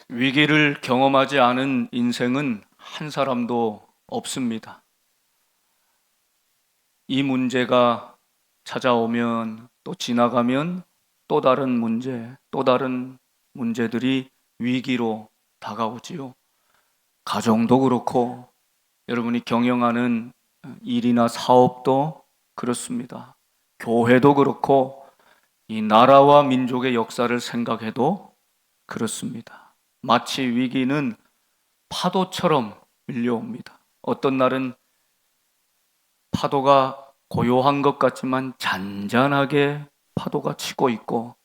위기를 경험하지 않은 인생은 한 사람도 없습니다. 이 문제가 찾아오면 또 지나가면 또 다른 문제, 또 다른 문제들이 위기로 다가오지요. 가정도 그렇고 여러분이 경영하는 일이나 사업도 그렇습니다. 교회도 그렇고 이 나라와 민족의 역사를 생각해도 그렇습니다. 마치 위기는 파도처럼 밀려옵니다. 어떤 날은 파도가 고요한 것 같지만 잔잔하게 파도가 치고 있고,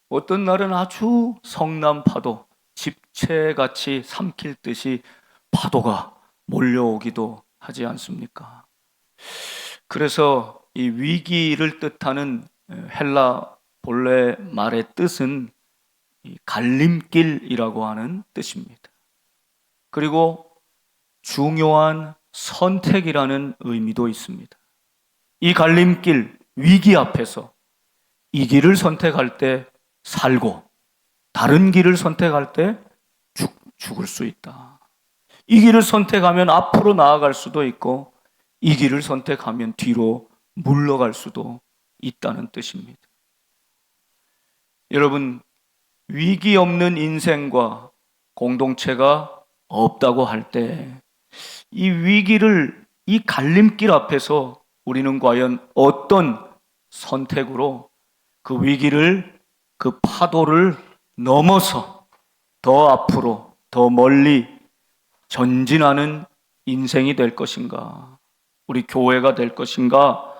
어떤 날은 아주 성난 파도, 집채같이 삼킬 듯이 파도가 몰려오기도 하지 않습니까? 그래서 이 위기를 뜻하는 헬라 본래 말의 뜻은 갈림길이라고 하는 뜻입니다. 그리고 중요한 선택이라는 의미도 있습니다. 이 갈림길, 위기 앞에서 이 길을 선택할 때 살고 다른 길을 선택할 때 죽을 수 있다. 이 길을 선택하면 앞으로 나아갈 수도 있고 이 길을 선택하면 뒤로 물러갈 수도 있다는 뜻입니다. 여러분, 위기 없는 인생과 공동체가 없다고 할 때 이 위기를, 이 갈림길 앞에서 우리는 과연 어떤 선택으로 그 위기를, 그 파도를 넘어서 더 앞으로, 더 멀리 전진하는 인생이 될 것인가? 우리 교회가 될 것인가?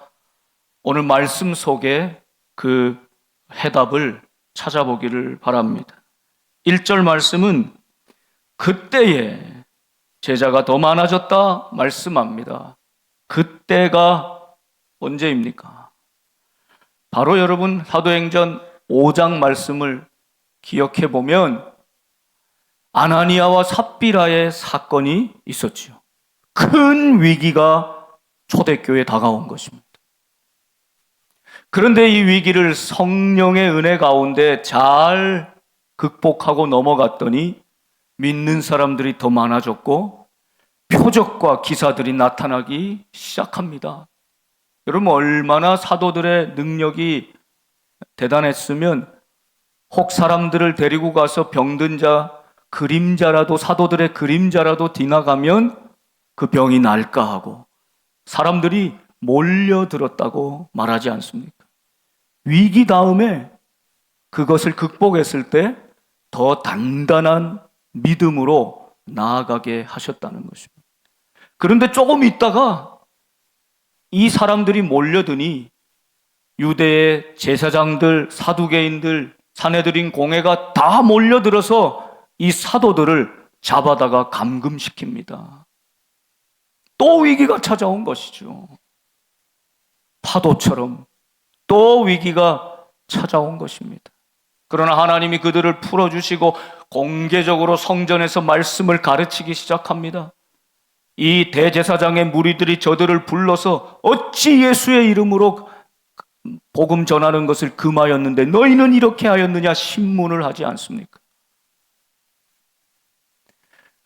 오늘 말씀 속에 그 해답을 찾아보기를 바랍니다. 1절 말씀은 그때에 제자가 더 많아졌다 말씀합니다. 그때가 언제입니까? 바로 여러분 사도행전 5장 말씀을 기억해 보면 아나니아와 삽비라의 사건이 있었지요. 큰 위기가 초대교회에 다가온 것입니다. 그런데 이 위기를 성령의 은혜 가운데 잘 극복하고 넘어갔더니 믿는 사람들이 더 많아졌고 표적과 기사들이 나타나기 시작합니다. 여러분, 얼마나 사도들의 능력이 대단했으면 혹 사람들을 데리고 가서 병든 자, 그림자라도, 사도들의 그림자라도 지나가면 그 병이 날까 하고 사람들이 몰려들었다고 말하지 않습니까? 위기 다음에 그것을 극복했을 때 더 단단한 믿음으로 나아가게 하셨다는 것입니다. 그런데 조금 있다가 이 사람들이 몰려드니 유대의 제사장들, 사두개인들, 사내들인 공회가 다 몰려들어서 이 사도들을 잡아다가 감금시킵니다. 또 위기가 찾아온 것이죠. 파도처럼 또 위기가 찾아온 것입니다. 그러나 하나님이 그들을 풀어주시고 공개적으로 성전에서 말씀을 가르치기 시작합니다. 이 대제사장의 무리들이 저들을 불러서 어찌 예수의 이름으로 복음 전하는 것을 금하였는데 너희는 이렇게 하였느냐 신문을 하지 않습니까?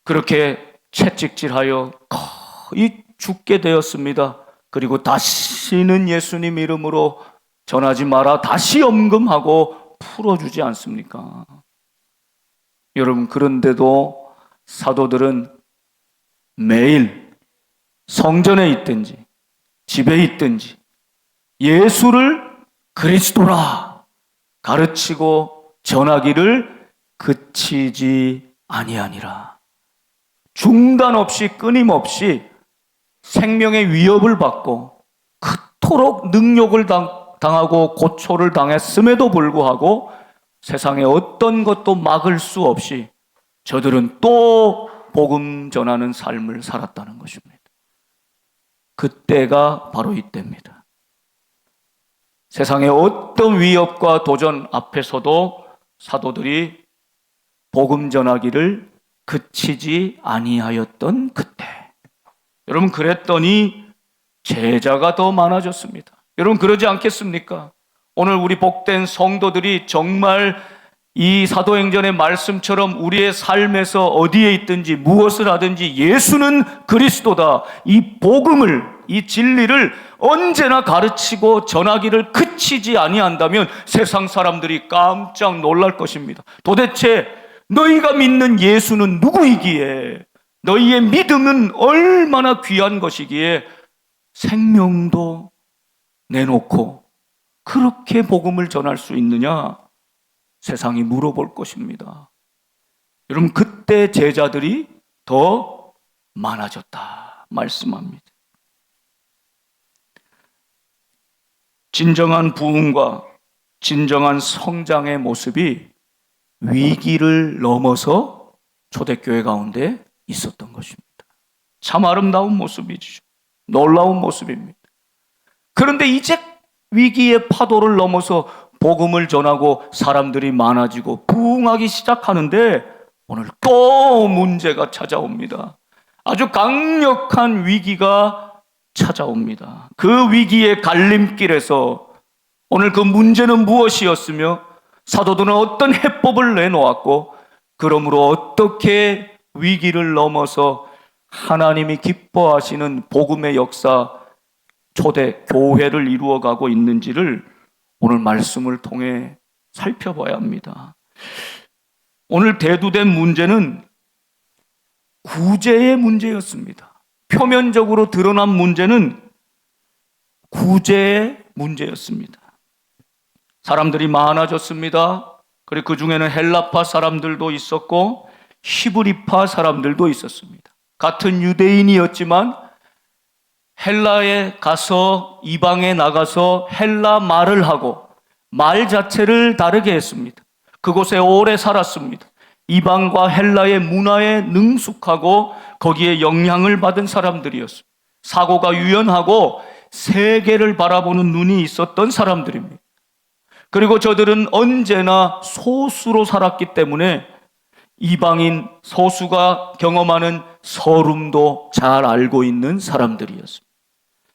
그렇게 채찍질하여 거의 죽게 되었습니다. 그리고 다시는 예수님 이름으로 전하지 마라, 다시 엄금하고 풀어주지 않습니까? 여러분, 그런데도 사도들은 매일 성전에 있든지 집에 있든지 예수를 그리스도라 가르치고 전하기를 그치지 아니하니라. 중단 없이 끊임없이 생명의 위협을 받고 그토록 능욕을 당하고 고초를 당했음에도 불구하고 세상에 어떤 것도 막을 수 없이 저들은 또 복음 전하는 삶을 살았다는 것입니다. 그때가 바로 이때입니다. 세상의 어떤 위협과 도전 앞에서도 사도들이 복음 전하기를 그치지 아니하였던 그때. 여러분, 그랬더니 제자가 더 많아졌습니다. 여러분, 그러지 않겠습니까? 오늘 우리 복된 성도들이 정말 이 사도행전의 말씀처럼 우리의 삶에서 어디에 있든지 무엇을 하든지 예수는 그리스도다. 이 복음을, 이 진리를 언제나 가르치고 전하기를 그치지 아니한다면 세상 사람들이 깜짝 놀랄 것입니다. 도대체 너희가 믿는 예수는 누구이기에, 너희의 믿음은 얼마나 귀한 것이기에 생명도 내놓고 그렇게 복음을 전할 수 있느냐? 세상이 물어볼 것입니다. 여러분, 그때 제자들이 더 많아졌다 말씀합니다. 진정한 부흥과 진정한 성장의 모습이 위기를 넘어서 초대교회 가운데 있었던 것입니다. 참 아름다운 모습이죠. 놀라운 모습입니다. 그런데 이제 위기의 파도를 넘어서 복음을 전하고 사람들이 많아지고 부흥하기 시작하는데 오늘 또 문제가 찾아옵니다. 아주 강력한 위기가 찾아옵니다. 그 위기의 갈림길에서 오늘 그 문제는 무엇이었으며 사도들은 어떤 해법을 내놓았고 그러므로 어떻게 위기를 넘어서 하나님이 기뻐하시는 복음의 역사 초대 교회를 이루어가고 있는지를 오늘 말씀을 통해 살펴봐야 합니다. 오늘 대두된 문제는 구제의 문제였습니다. 표면적으로 드러난 문제는 구제의 문제였습니다. 사람들이 많아졌습니다. 그리고 그 중에는 헬라파 사람들도 있었고 히브리파 사람들도 있었습니다. 같은 유대인이었지만 헬라에 가서 이방에 나가서 헬라 말을 하고 말 자체를 다르게 했습니다. 그곳에 오래 살았습니다. 이방과 헬라의 문화에 능숙하고 거기에 영향을 받은 사람들이었습니다. 사고가 유연하고 세계를 바라보는 눈이 있었던 사람들입니다. 그리고 저들은 언제나 소수로 살았기 때문에 이방인 소수가 경험하는 서름도 잘 알고 있는 사람들이었습니다.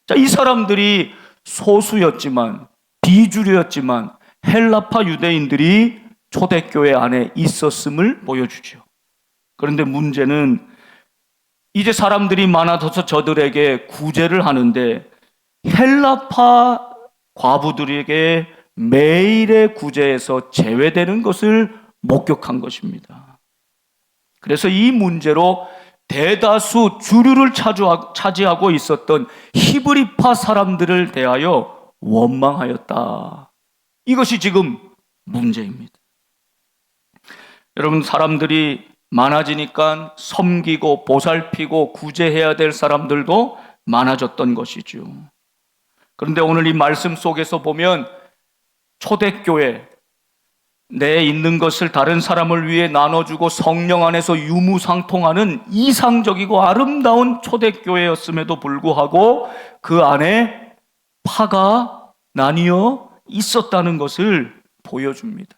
자, 이 사람들이 소수였지만 비주류였지만 헬라파 유대인들이 초대교회 안에 있었음을 보여주죠. 그런데 문제는 이제 사람들이 많아져서 저들에게 구제를 하는데 헬라파 과부들에게 매일의 구제에서 제외되는 것을 목격한 것입니다. 그래서 이 문제로 대다수 주류를 차지하고 있었던 히브리파 사람들을 대하여 원망하였다. 이것이 지금 문제입니다. 여러분, 사람들이 많아지니까 섬기고 보살피고 구제해야 될 사람들도 많아졌던 것이죠. 그런데 오늘 이 말씀 속에서 보면 초대교회, 내 있는 것을 다른 사람을 위해 나눠주고 성령 안에서 유무상통하는 이상적이고 아름다운 초대교회였음에도 불구하고 그 안에 파가 나뉘어 있었다는 것을 보여줍니다.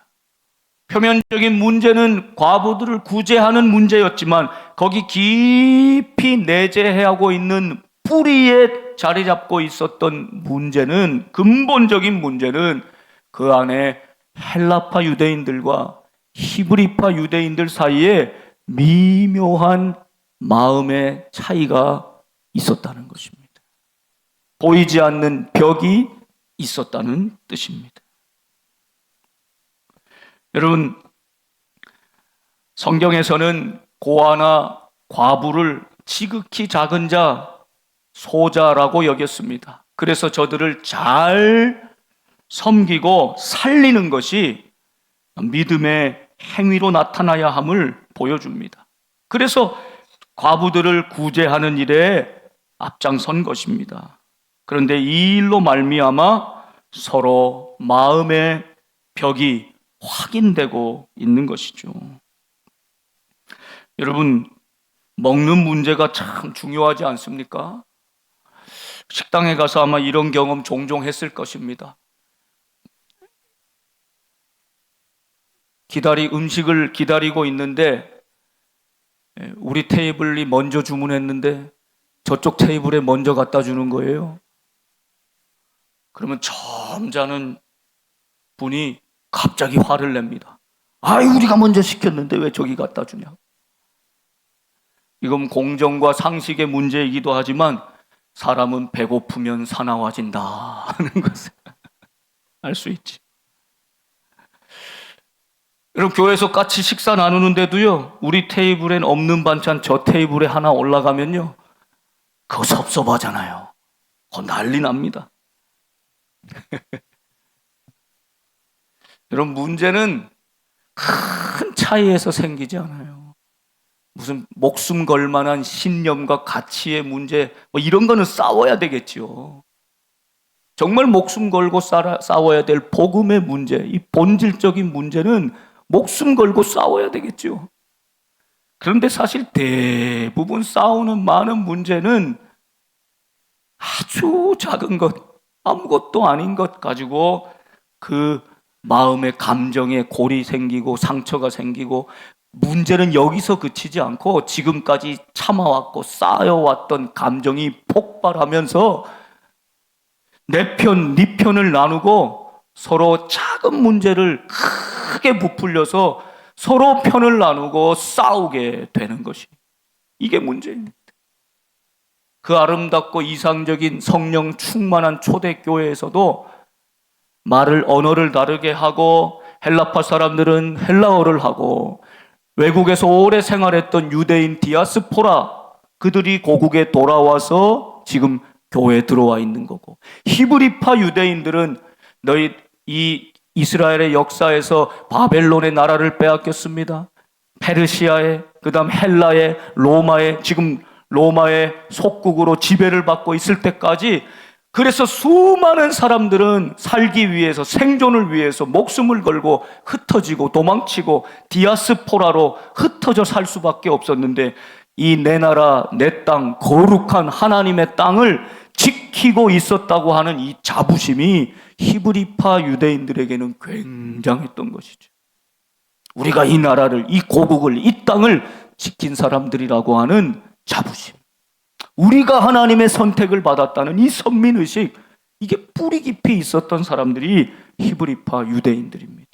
표면적인 문제는 과부들을 구제하는 문제였지만 거기 깊이 내재하고 있는 뿌리에 자리 잡고 있었던 문제는, 근본적인 문제는 그 안에 헬라파 유대인들과 히브리파 유대인들 사이에 미묘한 마음의 차이가 있었다는 것입니다. 보이지 않는 벽이 있었다는 뜻입니다. 여러분, 성경에서는 고아나 과부를 지극히 작은 자, 소자라고 여겼습니다. 그래서 저들을 잘 섬기고 살리는 것이 믿음의 행위로 나타나야 함을 보여줍니다. 그래서 과부들을 구제하는 일에 앞장선 것입니다. 그런데 이 일로 말미암아 서로 마음의 벽이 확인되고 있는 것이죠. 여러분, 먹는 문제가 참 중요하지 않습니까? 식당에 가서 아마 이런 경험 종종 했을 것입니다. 음식을 기다리고 있는데 우리 테이블이 먼저 주문했는데 저쪽 테이블에 먼저 갖다 주는 거예요. 그러면 점잖은 분이 갑자기 화를 냅니다. 아이, 우리가 먼저 시켰는데 왜 저기 갖다 주냐. 이건 공정과 상식의 문제이기도 하지만 사람은 배고프면 사나워진다 하는 것을 알 수 있지. 여러분, 교회에서 같이 식사 나누는데도요, 우리 테이블엔 없는 반찬 저 테이블에 하나 올라가면요, 그거 섭섭하잖아요. 난리 납니다. 여러분, 문제는 큰 차이에서 생기지 않아요. 무슨 목숨 걸 만한 신념과 가치의 문제, 뭐 이런 거는 싸워야 되겠죠. 정말 목숨 걸고 싸워야 될 복음의 문제, 이 본질적인 문제는 목숨 걸고 싸워야 되겠죠. 그런데 사실 대부분 싸우는 많은 문제는 아주 작은 것, 아무것도 아닌 것 가지고 그 마음의 감정에 골이 생기고 상처가 생기고, 문제는 여기서 그치지 않고 지금까지 참아왔고 쌓여왔던 감정이 폭발하면서 내 편, 네 편을 나누고 서로 작은 문제를 크게 부풀려서 서로 편을 나누고 싸우게 되는 것이, 이게 문제입니다. 그 아름답고 이상적인 성령 충만한 초대교회에서도 언어를 다르게 하고, 헬라파 사람들은 헬라어를 하고, 외국에서 오래 생활했던 유대인 디아스포라, 그들이 고국에 돌아와서 지금 교회에 들어와 있는 거고, 히브리파 유대인들은 너희 이 이스라엘의 역사에서 바벨론의 나라를 빼앗겼습니다. 페르시아에, 그 다음 헬라에, 로마에, 지금 로마의 속국으로 지배를 받고 있을 때까지, 그래서 수많은 사람들은 살기 위해서, 생존을 위해서 목숨을 걸고 흩어지고 도망치고 디아스포라로 흩어져 살 수밖에 없었는데, 이 내 나라, 내 땅, 거룩한 하나님의 땅을 지키고 있었다고 하는 이 자부심이 히브리파 유대인들에게는 굉장했던 것이죠. 우리가 이 나라를, 이 고국을, 이 땅을 지킨 사람들이라고 하는 자부심, 우리가 하나님의 선택을 받았다는 이 선민의식, 이게 뿌리 깊이 있었던 사람들이 히브리파 유대인들입니다.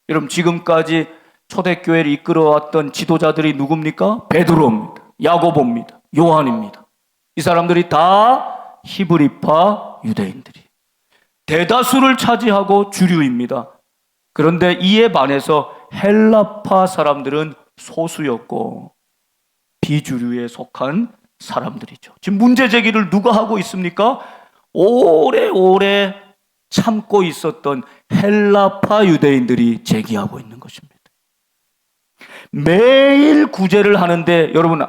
여러분, 지금까지 초대교회를 이끌어왔던 지도자들이 누굽니까? 베드로입니다. 야고보입니다. 요한입니다. 이 사람들이 다 히브리파 유대인들이 대다수를 차지하고 주류입니다. 그런데 이에 반해서 헬라파 사람들은 소수였고 비주류에 속한 사람들이죠. 지금 문제 제기를 누가 하고 있습니까? 오래오래 참고 있었던 헬라파 유대인들이 제기하고 있는 것입니다. 매일 구제를 하는데, 여러분,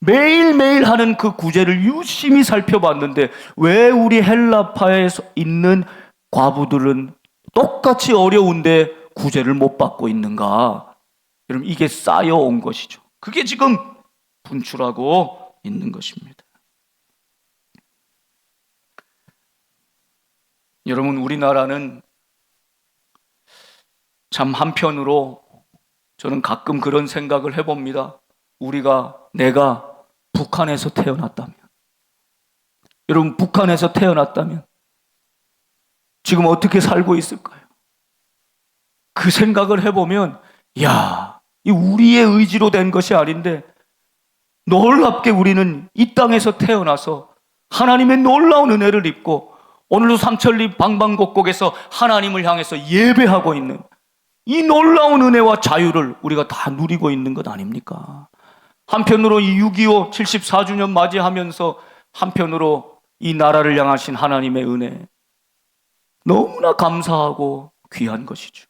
매일매일 하는 그 구제를 유심히 살펴봤는데 왜 우리 헬라파에 있는 과부들은 똑같이 어려운데 구제를 못 받고 있는가? 여러분, 이게 쌓여온 것이죠. 그게 지금 분출하고 있는 것입니다. 여러분, 우리나라는 참 한편으로 저는 가끔 그런 생각을 해봅니다. 내가 북한에서 태어났다면, 여러분, 북한에서 태어났다면 지금 어떻게 살고 있을까요? 그 생각을 해보면, 이 우리의 의지로 된 것이 아닌데 놀랍게 우리는 이 땅에서 태어나서 하나님의 놀라운 은혜를 입고 오늘도 삼천리 방방곡곡에서 하나님을 향해서 예배하고 있는 이 놀라운 은혜와 자유를 우리가 다 누리고 있는 것 아닙니까? 한편으로 이 6.25 74주년 맞이하면서 한편으로 이 나라를 향하신 하나님의 은혜, 너무나 감사하고 귀한 것이죠.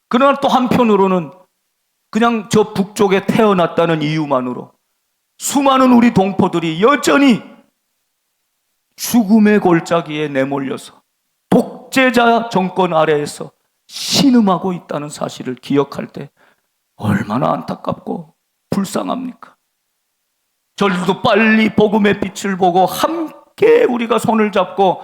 그러나 또 한편으로는 그냥 저 북쪽에 태어났다는 이유만으로 수많은 우리 동포들이 여전히 죽음의 골짜기에 내몰려서 독재자 정권 아래에서 신음하고 있다는 사실을 기억할 때 얼마나 안타깝고 불쌍합니까? 저들도 빨리 복음의 빛을 보고 함께 우리가 손을 잡고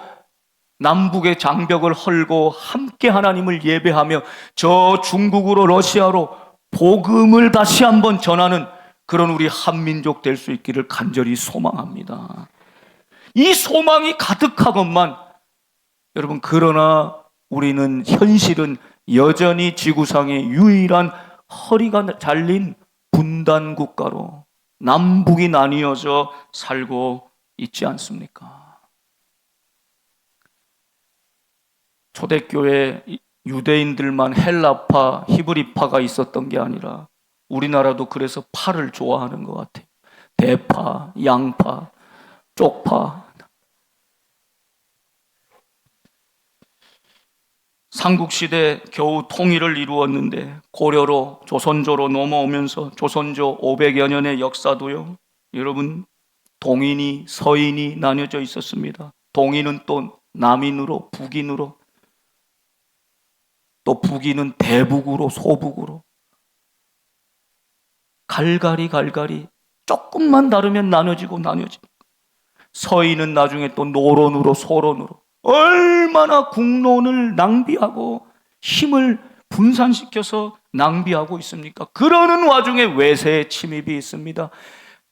남북의 장벽을 헐고 함께 하나님을 예배하며 저 중국으로 러시아로 복음을 다시 한번 전하는 그런 우리 한민족 될 수 있기를 간절히 소망합니다. 이 소망이 가득하건만, 여러분, 그러나 우리는 현실은 여전히 지구상의 유일한 허리가 잘린 분단 국가로 남북이 나뉘어져 살고 있지 않습니까? 초대교회 유대인들만 헬라파, 히브리파가 있었던 게 아니라 우리나라도 그래서 파를 좋아하는 것 같아요. 대파, 양파, 쪽파. 삼국시대 겨우 통일을 이루었는데 고려로 조선조로 넘어오면서 조선조 500여 년의 역사도요, 여러분, 동인이 서인이 나뉘어져 있었습니다. 동인은 또 남인으로, 북인으로, 또 북인은 대북으로, 소북으로, 갈갈이 조금만 다르면 나눠지고 서인은 나중에 또 노론으로, 소론으로, 얼마나 국론을 낭비하고 힘을 분산시켜서 낭비하고 있습니까? 그러는 와중에 외세의 침입이 있습니다.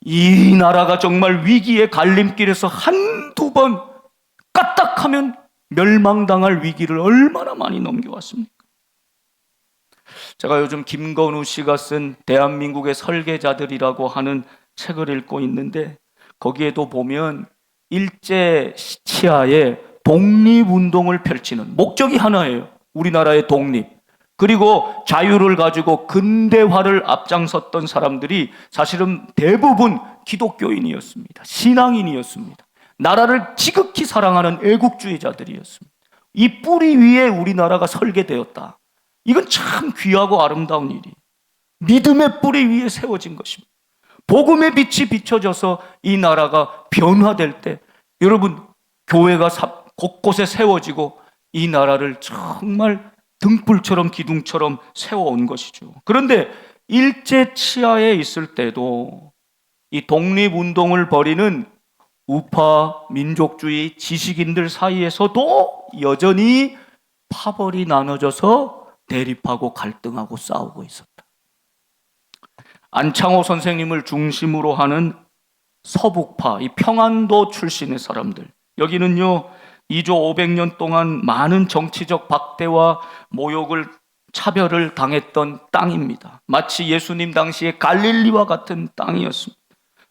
이 나라가 정말 위기의 갈림길에서 한두 번 까딱하면 멸망당할 위기를 얼마나 많이 넘겨왔습니까? 제가 요즘 김건우 씨가 쓴 대한민국의 설계자들이라고 하는 책을 읽고 있는데, 거기에도 보면 일제 치하에 독립운동을 펼치는 목적이 하나예요. 우리나라의 독립, 그리고 자유를 가지고 근대화를 앞장섰던 사람들이 사실은 대부분 기독교인이었습니다. 신앙인이었습니다. 나라를 지극히 사랑하는 애국주의자들이었습니다. 이 뿌리 위에 우리나라가 설계되었다. 이건 참 귀하고 아름다운 일이, 믿음의 뿌리 위에 세워진 것입니다. 복음의 빛이 비춰져서 이 나라가 변화될 때, 여러분, 교회가 곳곳에 세워지고 이 나라를 정말 등불처럼 기둥처럼 세워온 것이죠. 그런데 일제 치하에 있을 때도 이 독립운동을 벌이는 우파 민족주의 지식인들 사이에서도 여전히 파벌이 나눠져서 대립하고 갈등하고 싸우고 있었다. 안창호 선생님을 중심으로 하는 서북파, 이 평안도 출신의 사람들, 여기는요 2조 500년 동안 많은 정치적 박대와 모욕을, 차별을 당했던 땅입니다. 마치 예수님 당시의 갈릴리와 같은 땅이었습니다.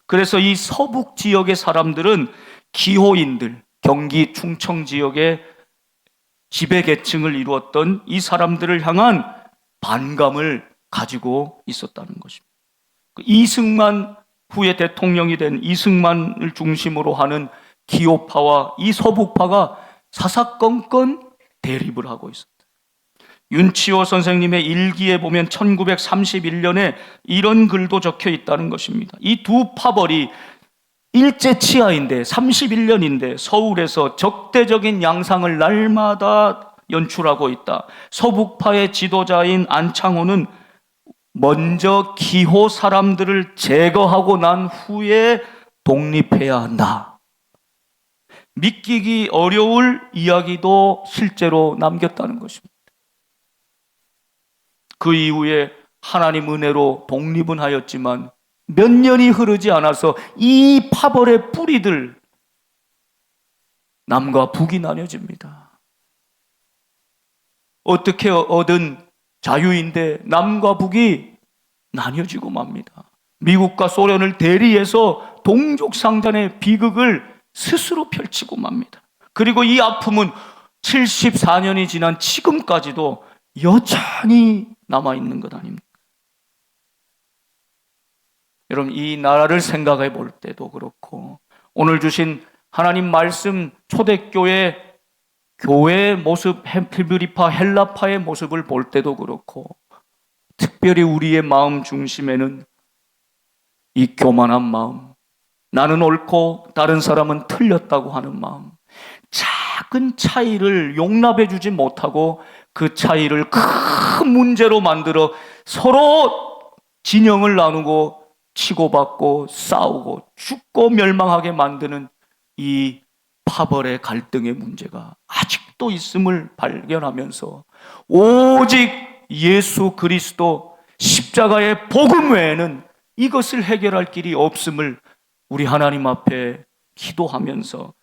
그래서 이 서북 지역의 사람들은 기호인들, 경기 충청 지역의 지배계층을 이루었던 이 사람들을 향한 반감을 가지고 있었다는 것입니다. 이승만, 후에 대통령이 된 이승만을 중심으로 하는 기호파와 이 서북파가 사사건건 대립을 하고 있었다. 윤치호 선생님의 일기에 보면 1931년에 이런 글도 적혀 있다는 것입니다. 이 두 파벌이 일제 치하인데 31년인데 서울에서 적대적인 양상을 날마다 연출하고 있다. 서북파의 지도자인 안창호는 먼저 기호 사람들을 제거하고 난 후에 독립해야 한다. 믿기기 어려울 이야기도 실제로 남겼다는 것입니다. 그 이후에 하나님 은혜로 독립은 하였지만 몇 년이 흐르지 않아서 이 파벌의 뿌리들, 남과 북이 나뉘어집니다. 어떻게 얻은 자유인데 남과 북이 나뉘어지고 맙니다. 미국과 소련을 대리해서 동족상잔의 비극을 스스로 펼치고 맙니다. 그리고 이 아픔은 74년이 지난 지금까지도 여전히 남아있는 것 아닙니까? 여러분, 이 나라를 생각해 볼 때도 그렇고, 오늘 주신 하나님 말씀, 초대교회 교회의 모습, 히브리파, 헬라파의 모습을 볼 때도 그렇고, 특별히 우리의 마음 중심에는 이 교만한 마음, 나는 옳고 다른 사람은 틀렸다고 하는 마음, 작은 차이를 용납해 주지 못하고 그 차이를 큰 문제로 만들어 서로 진영을 나누고 치고받고 싸우고 죽고 멸망하게 만드는 이 파벌의 갈등의 문제가 아직도 있음을 발견하면서 오직 예수 그리스도 십자가의 복음 외에는 이것을 해결할 길이 없음을 우리 하나님 앞에 기도하면서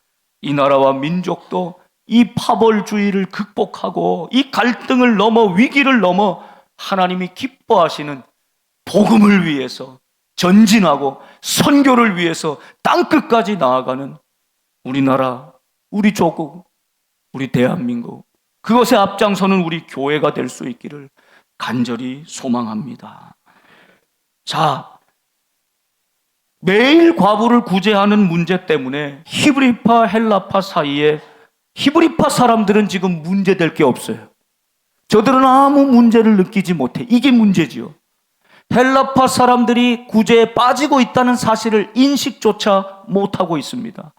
이 나라와 민족도 이 파벌주의를 극복하고 이 갈등을 넘어 위기를 넘어 하나님이 기뻐하시는 복음을 위해서 전진하고 선교를 위해서 땅끝까지 나아가는 우리나라, 우리 조국, 우리 대한민국, 그것에 앞장서는 우리 교회가 될 수 있기를 간절히 소망합니다. 자, 매일 과부를 구제하는 문제 때문에 히브리파, 헬라파 사이에 히브리파 사람들은 지금 문제될 게 없어요. 저들은 아무 문제를 느끼지 못해. 이게 문제지요. 헬라파 사람들이 구제에 빠지고 있다는 사실을 인식조차 못하고 있습니다.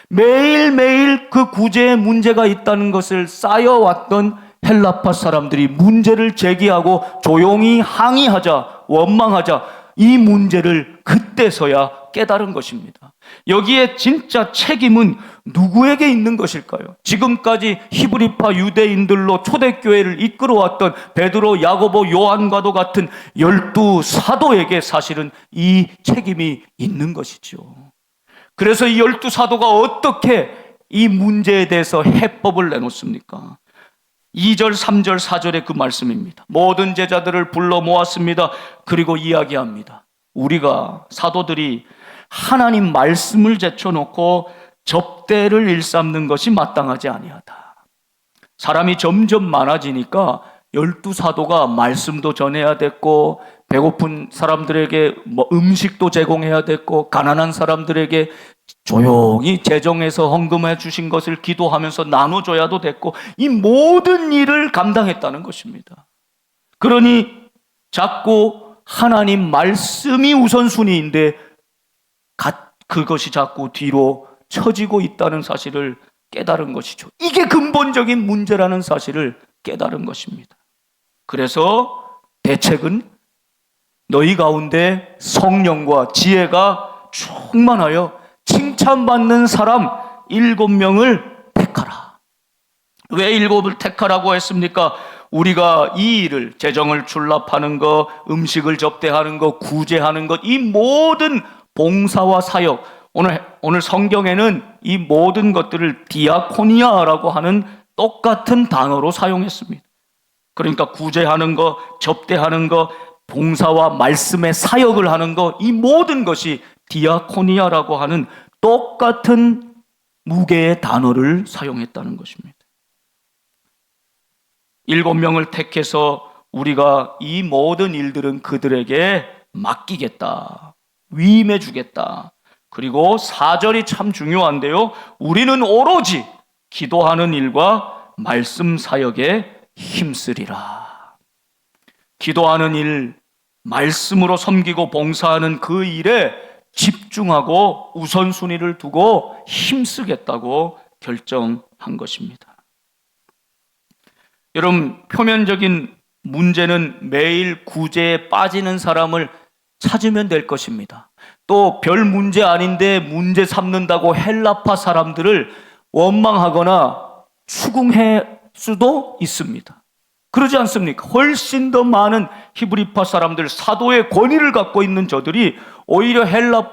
매일매일 그 구제에 문제가 있다는 것을 쌓여왔던 헬라파 사람들이 문제를 제기하고 조용히 항의하자, 원망하자, 이 문제를 그때서야 깨달은 것입니다. 여기에 진짜 책임은 누구에게 있는 것일까요? 지금까지 히브리파 유대인들로 초대교회를 이끌어왔던 베드로, 야고보, 요한과도 같은 12 사도에게 사실은 이 책임이 있는 것이죠. 그래서 이 12 사도가 어떻게 이 문제에 대해서 해법을 내놓습니까? 2절, 3절, 4절의 그 말씀입니다. 모든 제자들을 불러 모았습니다. 그리고 이야기합니다. 우리가 사도들이 하나님 말씀을 제쳐놓고 접대를 일삼는 것이 마땅하지 아니하다. 사람이 점점 많아지니까 12 사도가 말씀도 전해야 됐고, 배고픈 사람들에게 음식도 제공해야 됐고, 가난한 사람들에게 조용히 재정해서 헌금해 주신 것을 기도하면서 나눠줘야도 됐고, 이 모든 일을 감당했다는 것입니다. 그러니 자꾸 하나님 말씀이 우선순위인데 그것이 자꾸 뒤로 처지고 있다는 사실을 깨달은 것이죠. 이게 근본적인 문제라는 사실을 깨달은 것입니다. 그래서 대책은 너희 가운데 성령과 지혜가 충만하여 칭찬받는 사람 7명을 택하라. 왜 7을 택하라고 했습니까? 우리가 이 일을, 재정을 출납하는 것, 음식을 접대하는 것, 구제하는 것, 이 모든 봉사와 사역, 오늘 성경에는 이 모든 것들을 디아코니아라고 하는 똑같은 단어로 사용했습니다. 그러니까 구제하는 것, 접대하는 것, 봉사와 말씀의 사역을 하는 것, 이 모든 것이 디아코니아라고 하는 똑같은 무게의 단어를 사용했다는 것입니다. 7명을 택해서 우리가 이 모든 일들은 그들에게 맡기겠다, 위임해 주겠다. 그리고 4절이 참 중요한데요, 우리는 오로지 기도하는 일과 말씀 사역에 힘쓰리라. 기도하는 일, 말씀으로 섬기고 봉사하는 그 일에 집중하고 우선순위를 두고 힘쓰겠다고 결정한 것입니다. 여러분, 표면적인 문제는 매일 구제에 빠지는 사람을 찾으면 될 것입니다. 또 별 문제 아닌데 문제 삼는다고 헬라파 사람들을 원망하거나 추궁할 수도 있습니다. 그러지 않습니까? 훨씬 더 많은 히브리파 사람들, 사도의 권위를 갖고 있는 저들이 오히려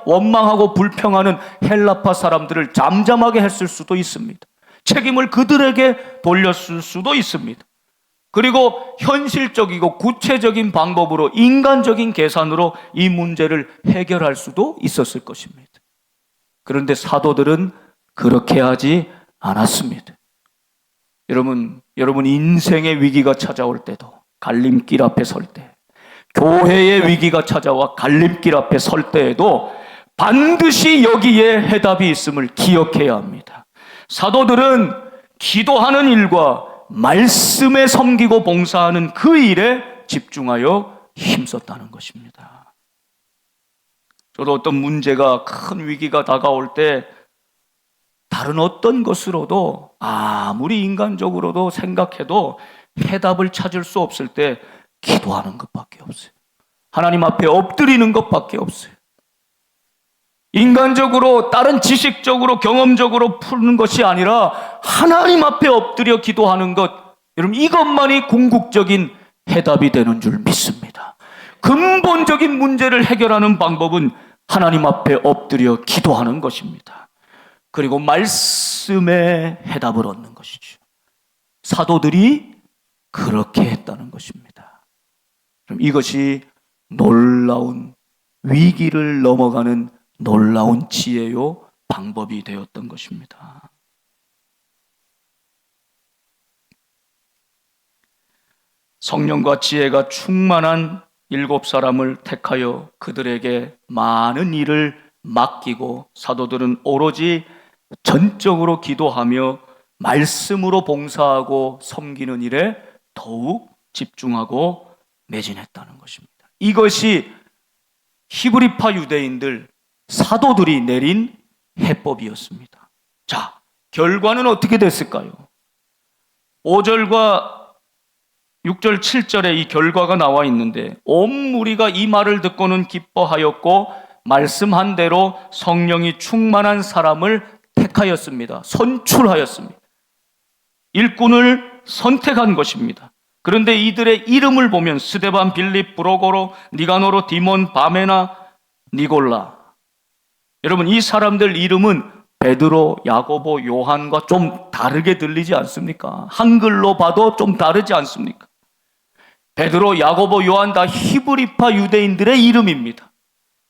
원망하고 불평하는 헬라파 사람들을 잠잠하게 했을 수도 있습니다. 책임을 그들에게 돌렸을 수도 있습니다. 그리고 현실적이고 구체적인 방법으로, 인간적인 계산으로 이 문제를 해결할 수도 있었을 것입니다. 그런데 사도들은 그렇게 하지 않았습니다. 여러분 인생의 위기가 찾아올 때도, 갈림길 앞에 설 때, 교회의 위기가 찾아와 갈림길 앞에 설 때에도 반드시 여기에 해답이 있음을 기억해야 합니다. 사도들은 기도하는 일과 말씀에 섬기고 봉사하는 그 일에 집중하여 힘썼다는 것입니다. 저도 어떤 문제가, 큰 위기가 다가올 때 다른 어떤 것으로도, 아무리 인간적으로도 생각해도 해답을 찾을 수 없을 때 기도하는 것밖에 없어요. 하나님 앞에 엎드리는 것밖에 없어요. 인간적으로, 다른 지식적으로, 경험적으로 푸는 것이 아니라 하나님 앞에 엎드려 기도하는 것, 여러분, 이것만이 궁극적인 해답이 되는 줄 믿습니다. 근본적인 문제를 해결하는 방법은 하나님 앞에 엎드려 기도하는 것입니다. 그리고 말씀에 해답을 얻는 것이죠. 사도들이 그렇게 했다는 것입니다. 그럼 이것이 놀라운 위기를 넘어가는 놀라운 지혜요 방법이 되었던 것입니다. 성령과 지혜가 충만한 7사람을 택하여 그들에게 많은 일을 맡기고 사도들은 오로지 전적으로 기도하며 말씀으로 봉사하고 섬기는 일에 더욱 집중하고 매진했다는 것입니다. 이것이 히브리파 유대인들, 사도들이 내린 해법이었습니다. 자, 결과는 어떻게 됐을까요? 5절과 6절, 7절에 이 결과가 나와 있는데 온 무리가 이 말을 듣고는 기뻐하였고 말씀한 대로 성령이 충만한 사람을 택하였습니다. 선출하였습니다. 일꾼을 선택한 것입니다. 그런데 이들의 이름을 보면 스데반, 빌립, 브로고로, 니가노로, 디몬, 바메나, 니골라. 여러분, 이 사람들 이름은 베드로, 야고보, 요한과 좀 다르게 들리지 않습니까? 한글로 봐도 좀 다르지 않습니까? 베드로, 야고보, 요한 다 히브리파 유대인들의 이름입니다.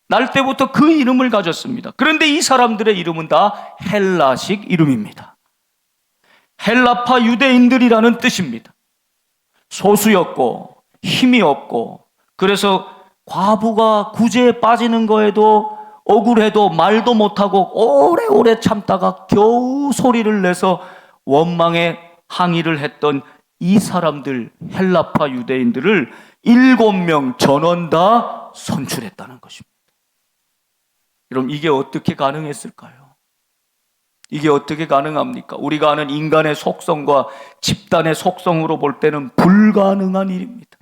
날 때부터 그 이름을 가졌습니다. 그런데 이 사람들의 이름은 다 헬라식 이름입니다. 헬라파 유대인들이라는 뜻입니다. 소수였고 힘이 없고, 그래서 과부가 구제에 빠지는 거에도 억울해도 말도 못하고 오래오래 참다가 겨우 소리를 내서 원망의 항의를 했던 이 사람들, 헬라파 유대인들을 7명 전원 다 선출했다는 것입니다. 그럼 이게 어떻게 가능했을까요? 이게 어떻게 가능합니까? 우리가 아는 인간의 속성과 집단의 속성으로 볼 때는 불가능한 일입니다.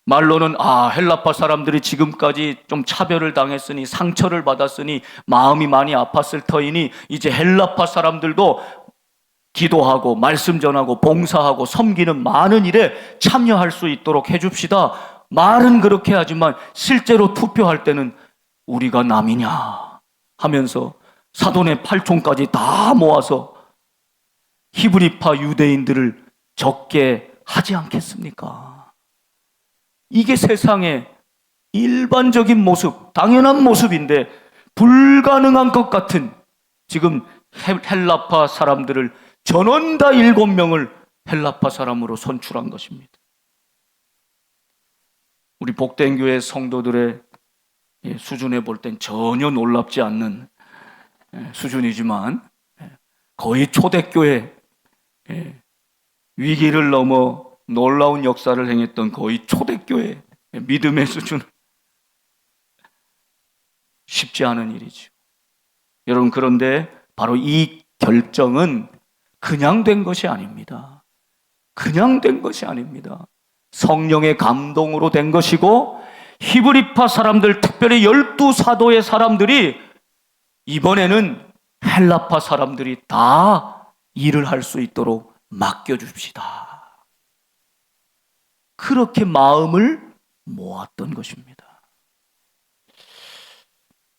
말로는 헬라파 사람들이 지금까지 좀 차별을 당했으니 상처를 받았으니 마음이 많이 아팠을 터이니 이제 헬라파 사람들도 기도하고 말씀 전하고 봉사하고 섬기는 많은 일에 참여할 수 있도록 해줍시다. 말은 그렇게 하지만 실제로 투표할 때는 우리가 남이냐 하면서 사돈의 8촌까지 다 모아서 히브리파 유대인들을 적게 하지 않겠습니까? 이게 세상의 일반적인 모습, 당연한 모습인데 불가능한 것 같은 지금 헬라파 사람들을 전원 다 7명을 헬라파 사람으로 선출한 것입니다. 우리 복된 교회 성도들의 수준에 볼 땐 전혀 놀랍지 않는 수준이지만 거의 초대교회 위기를 넘어 놀라운 역사를 행했던 거의 초대교회 믿음의 수준, 쉽지 않은 일이죠. 여러분, 그런데 바로 이 결정은 그냥 된 것이 아닙니다. 그냥 된 것이 아닙니다. 성령의 감동으로 된 것이고, 히브리파 사람들, 특별히 12사도의 사람들이 이번에는 헬라파 사람들이 다 일을 할 수 있도록 맡겨줍시다. 그렇게 마음을 모았던 것입니다.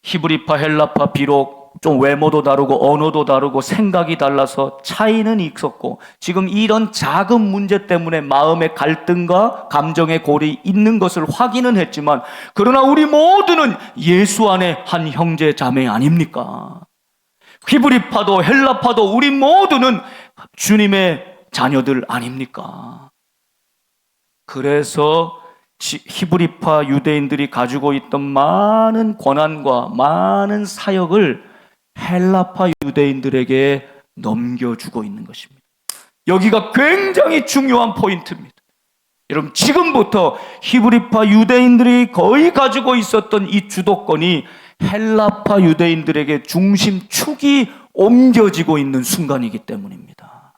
히브리파, 헬라파 비록 좀 외모도 다르고 언어도 다르고 생각이 달라서 차이는 있었고, 지금 이런 작은 문제 때문에 마음의 갈등과 감정의 골이 있는 것을 확인은 했지만, 그러나 우리 모두는 예수 안에 한 형제 자매 아닙니까? 히브리파도 헬라파도 우리 모두는 주님의 자녀들 아닙니까? 그래서 히브리파 유대인들이 가지고 있던 많은 권한과 많은 사역을 헬라파 유대인들에게 넘겨주고 있는 것입니다. 여기가 굉장히 중요한 포인트입니다. 여러분, 지금부터 히브리파 유대인들이 거의 가지고 있었던 이 주도권이 헬라파 유대인들에게 중심축이 옮겨지고 있는 순간이기 때문입니다.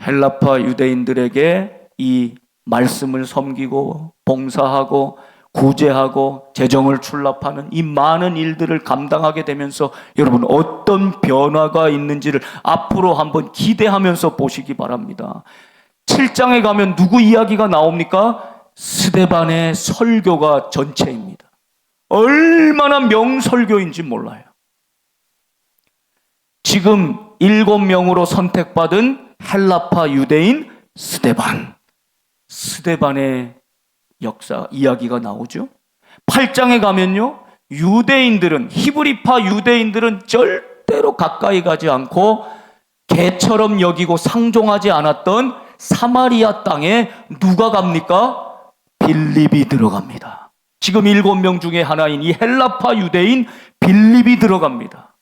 헬라파 유대인들에게 이 말씀을 섬기고 봉사하고 구제하고 재정을 출납하는 이 많은 일들을 감당하게 되면서 여러분, 어떤 변화가 있는지를 앞으로 한번 기대하면서 보시기 바랍니다. 7장에 가면 누구 이야기가 나옵니까? 스데반의 설교가 전체입니다. 얼마나 명설교인지 몰라요. 지금 7명으로 선택받은 헬라파 유대인 스데반의 역사 이야기가 나오죠. 8장에 가면요, 히브리파 유대인들은 절대로 가까이 가지 않고 개처럼 여기고 상종하지 않았던 사마리아 땅에 누가 갑니까? 빌립이 들어갑니다. 지금 7명 중에 하나인 이 헬라파 유대인 빌립이 들어갑니다.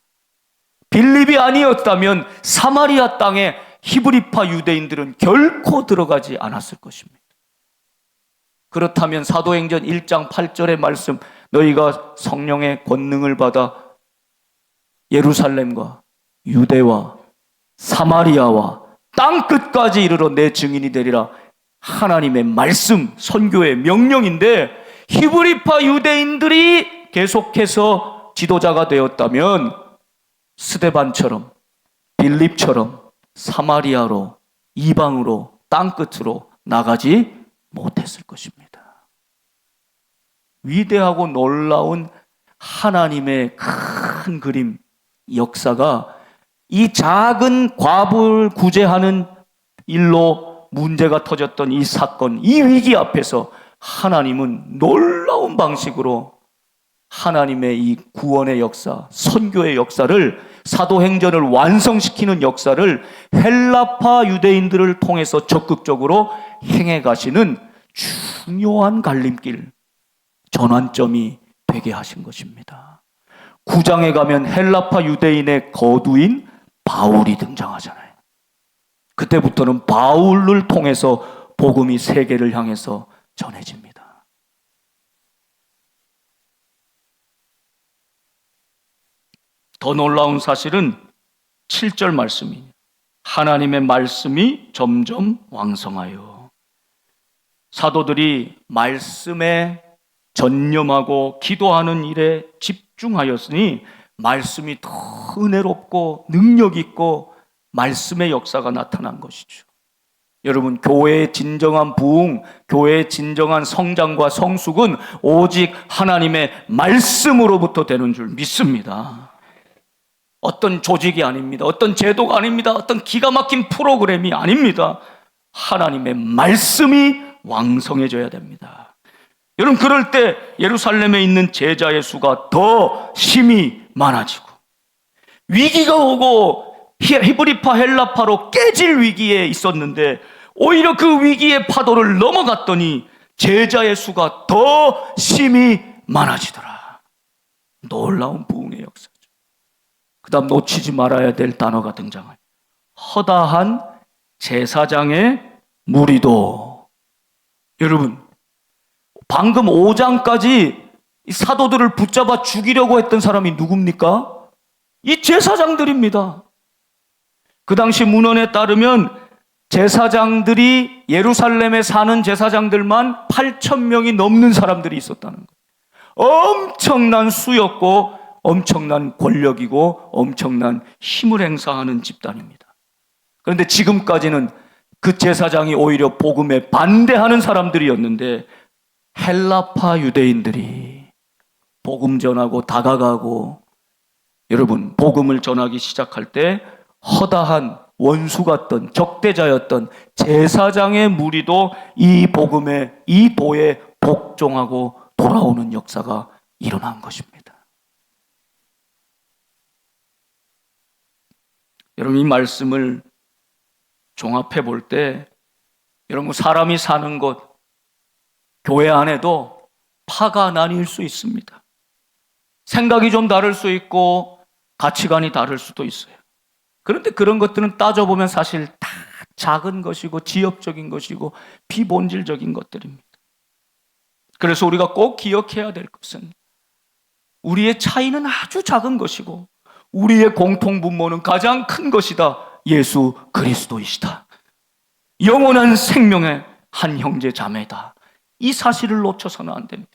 빌립이 아니었다면 사마리아 땅에 히브리파 유대인들은 결코 들어가지 않았을 것입니다. 그렇다면 사도행전 1장 8절의 말씀, 너희가 성령의 권능을 받아 예루살렘과 유대와 사마리아와 땅끝까지 이르러 내 증인이 되리라. 하나님의 말씀, 선교의 명령인데 히브리파 유대인들이 계속해서 지도자가 되었다면 스데반처럼, 빌립처럼 사마리아로, 이방으로, 땅끝으로 나가지 못했을 것입니다. 위대하고 놀라운 하나님의 큰 그림, 역사가 이 작은 과부를 구제하는 일로 문제가 터졌던 이 사건, 이 위기 앞에서 하나님은 놀라운 방식으로 하나님의 이 구원의 역사, 선교의 역사를, 사도행전을 완성시키는 역사를 헬라파 유대인들을 통해서 적극적으로 행해 가시는 중요한 갈림길, 전환점이 되게 하신 것입니다. 9장에 가면 헬라파 유대인의 거두인 바울이 등장하잖아요. 그때부터는 바울을 통해서 복음이 세계를 향해서 전해집니다. 더 놀라운 사실은 7절 말씀이에요. 하나님의 말씀이 점점 왕성하여. 사도들이 말씀에 전념하고 기도하는 일에 집중하였으니 말씀이 더 은혜롭고 능력 있고 말씀의 역사가 나타난 것이죠. 여러분, 교회의 진정한 부흥, 교회의 진정한 성장과 성숙은 오직 하나님의 말씀으로부터 되는 줄 믿습니다. 어떤 조직이 아닙니다. 어떤 제도가 아닙니다. 어떤 기가 막힌 프로그램이 아닙니다. 하나님의 말씀이 왕성해져야 됩니다. 여러분, 그럴 때 예루살렘에 있는 제자의 수가 더 힘이 많아지고, 위기가 오고 히브리파 헬라파로 깨질 위기에 있었는데 오히려 그 위기의 파도를 넘어갔더니 제자의 수가 더 힘이 많아지더라. 놀라운 부흥의 역사죠. 그 다음 놓치지 말아야 될 단어가 등장해요. 허다한 제사장의 무리도. 여러분, 방금 5장까지 사도들을 붙잡아 죽이려고 했던 사람이 누굽니까? 이 제사장들입니다. 그 당시 문헌에 따르면 제사장들이, 예루살렘에 사는 제사장들만 8,000명이 넘는 사람들이 있었다는 거예요. 엄청난 수였고 엄청난 권력이고 엄청난 힘을 행사하는 집단입니다. 그런데 지금까지는 그 제사장이 오히려 복음에 반대하는 사람들이었는데 헬라파 유대인들이 복음 전하고 다가가고, 여러분, 복음을 전하기 시작할 때 허다한 원수 같던 적대자였던 제사장의 무리도 이 복음에, 이 도에 복종하고 돌아오는 역사가 일어난 것입니다. 여러분, 이 말씀을 종합해 볼 때, 여러분, 사람이 사는 곳, 교회 안에도 파가 나뉠 수 있습니다. 생각이 좀 다를 수 있고 가치관이 다를 수도 있어요. 그런데 그런 것들은 따져보면 사실 다 작은 것이고 지엽적인 것이고 비본질적인 것들입니다. 그래서 우리가 꼭 기억해야 될 것은 우리의 차이는 아주 작은 것이고 우리의 공통분모는 가장 큰 것이다. 예수 그리스도이시다. 영원한 생명의 한 형제 자매다. 이 사실을 놓쳐서는 안 됩니다.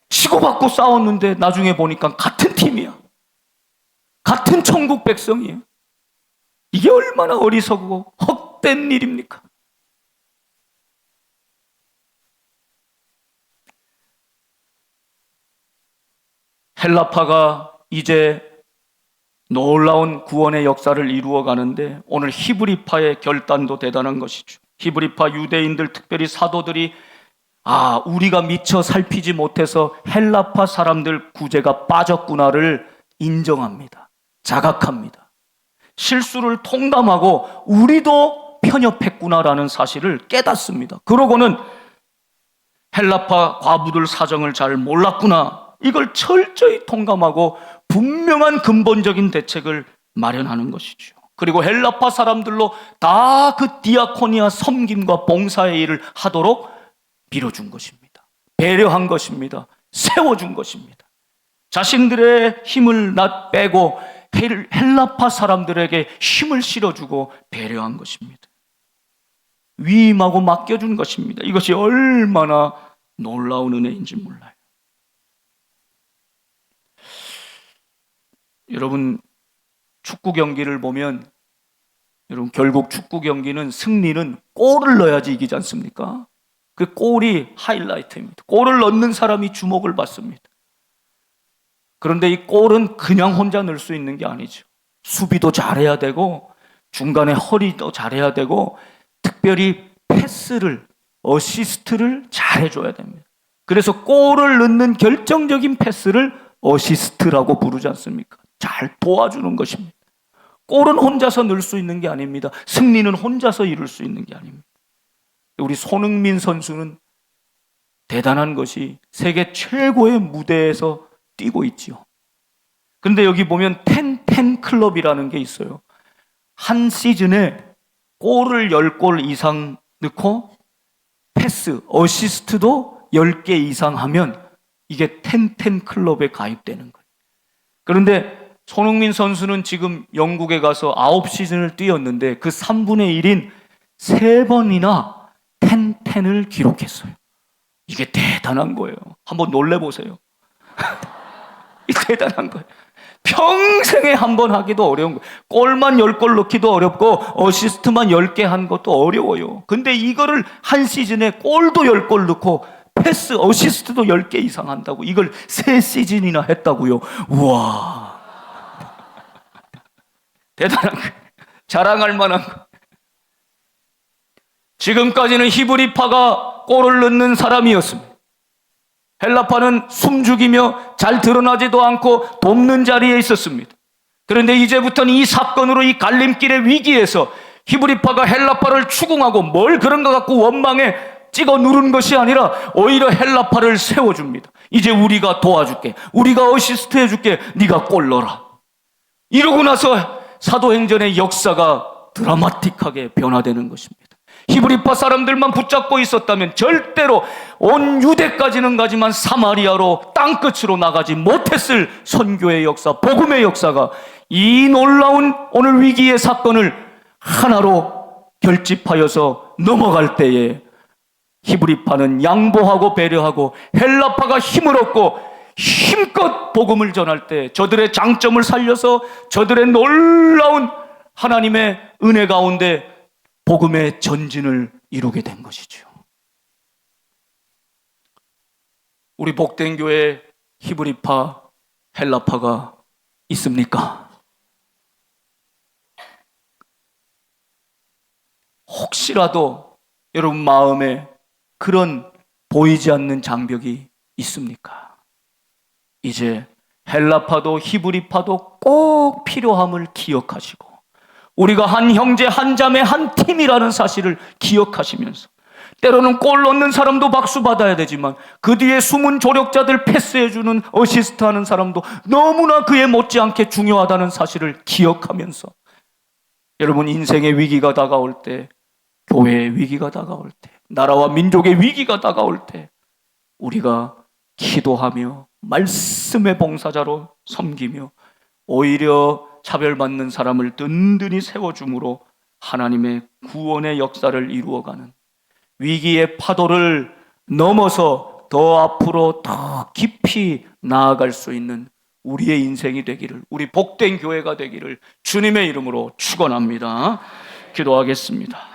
치고받고 싸웠는데 나중에 보니까 같은 팀이야. 같은 천국 백성이에요. 이게 얼마나 어리석고 헛된 일입니까? 헬라파가 이제 놀라운 구원의 역사를 이루어 가는데 오늘 히브리파의 결단도 대단한 것이죠. 히브리파 유대인들, 특별히 사도들이 우리가 미처 살피지 못해서 헬라파 사람들 구제가 빠졌구나를 인정합니다. 자각합니다. 실수를 통감하고 우리도 편협했구나라는 사실을 깨닫습니다. 그러고는 헬라파 과부들 사정을 잘 몰랐구나, 이걸 철저히 통감하고 분명한 근본적인 대책을 마련하는 것이죠. 그리고 헬라파 사람들로 다 그 디아코니아 섬김과 봉사의 일을 하도록 밀어준 것입니다. 배려한 것입니다. 세워준 것입니다. 자신들의 힘을 빼고 헬라파 사람들에게 힘을 실어주고 배려한 것입니다. 위임하고 맡겨준 것입니다. 이것이 얼마나 놀라운 은혜인지 몰라요. 여러분, 축구 경기를 보면 여러분, 결국 축구 경기는 승리는 골을 넣어야지 이기지 않습니까? 그 골이 하이라이트입니다. 골을 넣는 사람이 주목을 받습니다. 그런데 이 골은 그냥 혼자 넣을 수 있는 게 아니죠. 수비도 잘해야 되고 중간에 허리도 잘해야 되고 특별히 패스를, 어시스트를 잘해줘야 됩니다. 그래서 골을 넣는 결정적인 패스를 어시스트라고 부르지 않습니까? 잘 도와주는 것입니다. 골은 혼자서 넣을 수 있는 게 아닙니다. 승리는 혼자서 이룰 수 있는 게 아닙니다. 우리 손흥민 선수는 대단한 것이 세계 최고의 무대에서 뛰고 있지요. 그런데 여기 보면 10 클럽이라는 게 있어요. 한 시즌에 골을 10골 이상 넣고 패스, 어시스트도 10개 이상 하면 이게 10 클럽에 가입되는 거예요. 그런데 손흥민 선수는 지금 영국에 가서 9시즌을 뛰었는데 그 3분의 1인 3번이나 10을 기록했어요. 이게 대단한 거예요. 한번 놀래보세요. 대단한 거예요. 평생에 한 번 하기도 어려운 거예요. 골만 10골 넣기도 어렵고 어시스트만 10개 한 것도 어려워요. 근데 이거를 한 시즌에 골도 10골 넣고 패스, 어시스트도 10개 이상 한다고, 이걸 3시즌이나 했다고요. 우와. 대단한 거예요. 자랑할 만한 거예요. 지금까지는 히브리파가 골을 넣는 사람이었습니다. 헬라파는 숨죽이며 잘 드러나지도 않고 돕는 자리에 있었습니다. 그런데 이제부터는 이 사건으로, 이 갈림길의 위기에서 히브리파가 헬라파를 추궁하고 뭘 그런 것 갖고 원망에 찍어 누른 것이 아니라 오히려 헬라파를 세워줍니다. 이제 우리가 도와줄게, 우리가 어시스트 해줄게, 네가 골 넣어라. 이러고 나서 사도행전의 역사가 드라마틱하게 변화되는 것입니다. 히브리파 사람들만 붙잡고 있었다면 절대로 온 유대까지는 가지만 사마리아로 땅끝으로 나가지 못했을 선교의 역사, 복음의 역사가 이 놀라운 오늘 위기의 사건을 하나로 결집하여서 넘어갈 때에 히브리파는 양보하고 배려하고 헬라파가 힘을 얻고 힘껏 복음을 전할 때 저들의 장점을 살려서 저들의 놀라운 하나님의 은혜 가운데 복음의 전진을 이루게 된 것이죠. 우리 복된 교회에 히브리파, 헬라파가 있습니까? 혹시라도 여러분 마음에 그런 보이지 않는 장벽이 있습니까? 이제 헬라파도 히브리파도 꼭 필요함을 기억하시고 우리가 한 형제, 한 자매, 한 팀이라는 사실을 기억하시면서 때로는 골 넣는 사람도 박수 받아야 되지만 그 뒤에 숨은 조력자들, 패스해주는 어시스트하는 사람도 너무나 그에 못지않게 중요하다는 사실을 기억하면서 여러분 인생의 위기가 다가올 때, 교회의 위기가 다가올 때, 나라와 민족의 위기가 다가올 때 우리가 기도하며 말씀의 봉사자로 섬기며 오히려 차별받는 사람을 든든히 세워줌으로 하나님의 구원의 역사를 이루어가는 위기의 파도를 넘어서 더 앞으로 더 깊이 나아갈 수 있는 우리의 인생이 되기를, 우리 복된 교회가 되기를 주님의 이름으로 축원합니다. 기도하겠습니다.